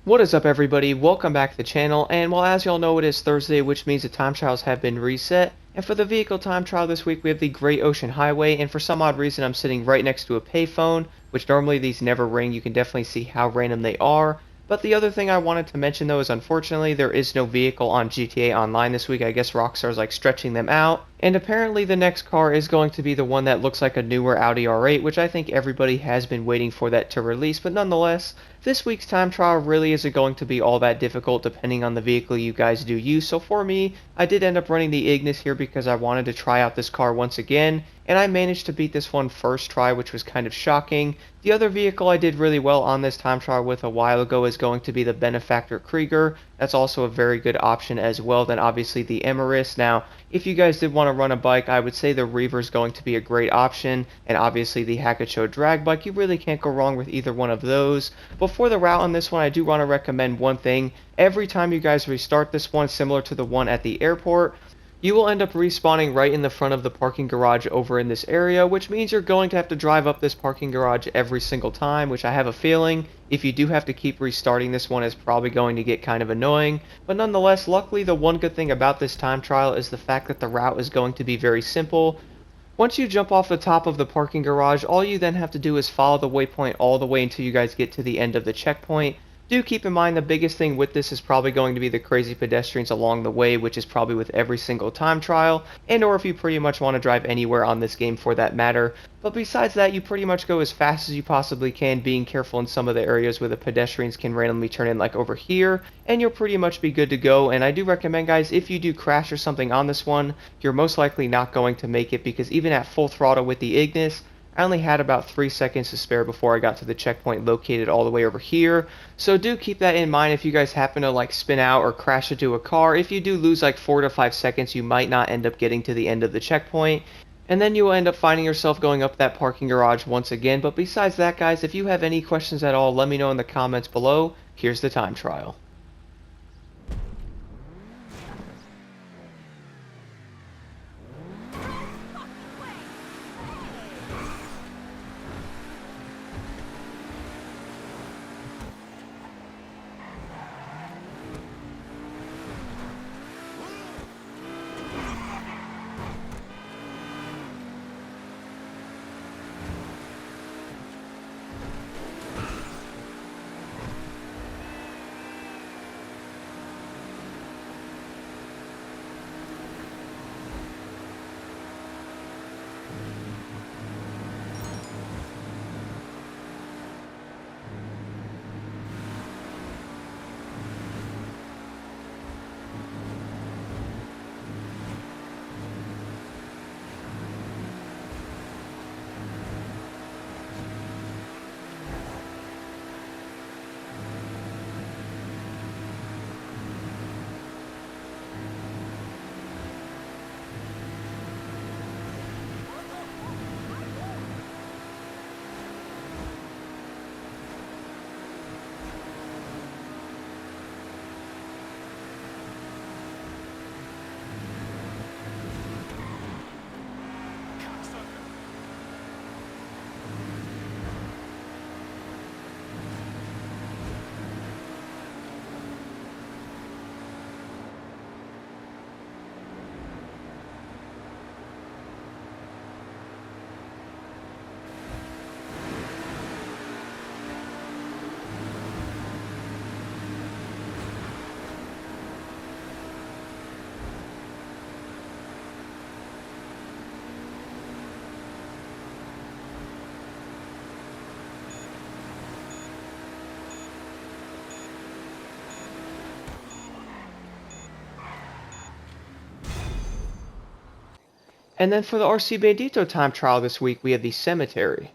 What is up, everybody? Welcome back to the channel, and well, as y'all know, it is Thursday, which means the time trials have been reset. And for the vehicle time trial this week, we have the Great Ocean Highway, and for some odd reason, I'm sitting right next to a payphone, which normally these never ring. You can definitely see how random they are. But the other thing I wanted to mention, though, is unfortunately there is no vehicle on GTA Online this week. I guess Rockstar's like stretching them out. And apparently the next car is going to be the one that looks like a newer Audi R8, which I think everybody has been waiting for that to release. But nonetheless, this week's time trial really isn't going to be all that difficult depending on the vehicle you guys do use. So for me, I did end up running the Ignus here because I wanted to try out this car once again, and I managed to beat this one first try, which was kind of shocking. The other vehicle I did really well on this time trial with a while ago is going to be the Benefactor Krieger. That's also a very good option as well. Then obviously the Emirates. Now, if you guys did want to run a bike, I would say the Reever is going to be a great option, and obviously the Hakuchou Drag bike. You really can't go wrong with either one of those. But for the route on this one, I do want to recommend one thing. Every time you guys restart this one, similar to the one at the airport, you will end up respawning right in the front of the parking garage over in this area, which means you're going to have to drive up this parking garage every single time, which I have a feeling if you do have to keep restarting this one is probably going to get kind of annoying. But nonetheless, luckily the one good thing about this time trial is the fact that the route is going to be very simple. Once you jump off the top of the parking garage, all you then have to do is follow the waypoint all the way until you guys get to the end of the checkpoint. Do keep in mind the biggest thing with this is probably going to be the crazy pedestrians along the way, which is probably with every single time trial, and or if you pretty much want to drive anywhere on this game for that matter. But besides that, you pretty much go as fast as you possibly can, being careful in some of the areas where the pedestrians can randomly turn in, like over here, and you'll pretty much be good to go. And I do recommend, guys, if you do crash or something on this one, you're most likely not going to make it, because even at full throttle with the Ignus, I only had about 3 seconds to spare before I got to the checkpoint located all the way over here. So do keep that in mind if you guys happen to like spin out or crash into a car. If you do lose like 4 to 5 seconds, you might not end up getting to the end of the checkpoint. And then you will end up finding yourself going up that parking garage once again. But besides that, guys, if you have any questions at all, let me know in the comments below. Here's the time trial. And then for the RC Bandito time trial this week, we have the Cemetery.